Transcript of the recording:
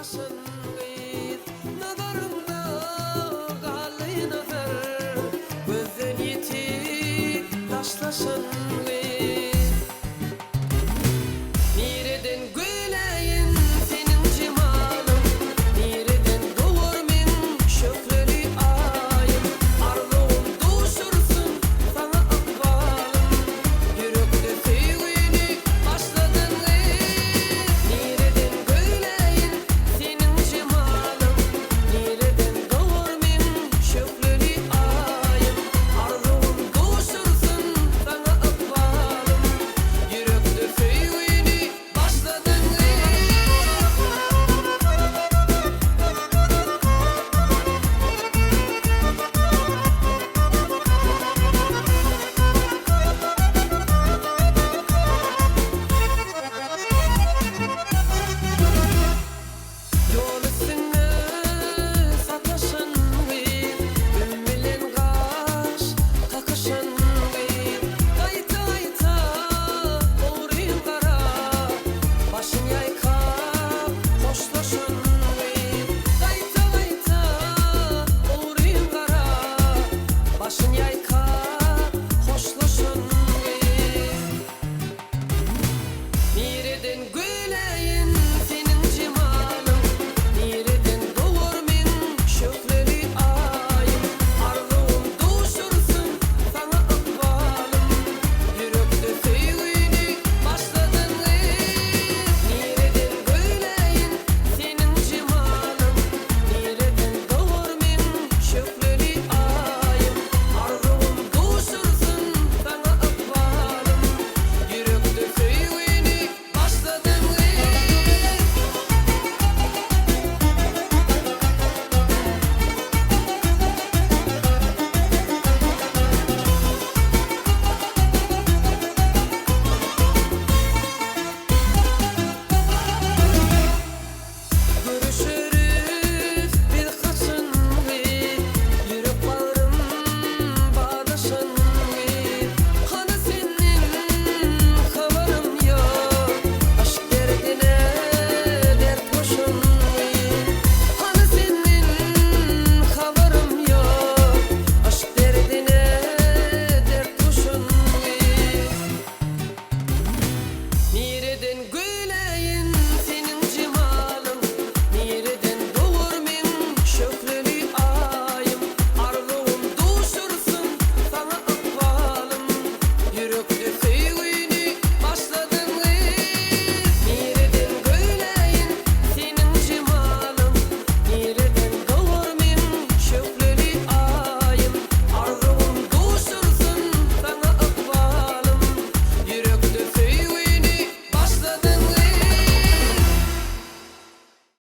taşlaşın gıyız nazarımda galay nazar gözden yitip taşlaşın gıyız nereden güleyin senin cemalın nereden doğur men şöhreli ayım arzuğum duşursun sana akbalım yürekte sevgini başladın nereden güleyin senin cemalın nereden doğur men şöhreli ayım arzuğum duşursun sana akbalım yürekte sevgini başladın yol üstüne sataşın gıyım ümmilen kaş takışın gıyım kayta kayta uğrayım kara başın yaykap hoşlaşın gıyım kayta kayta uğrayım kara başın yaykap hoşlaşın gıyım nereden güleyin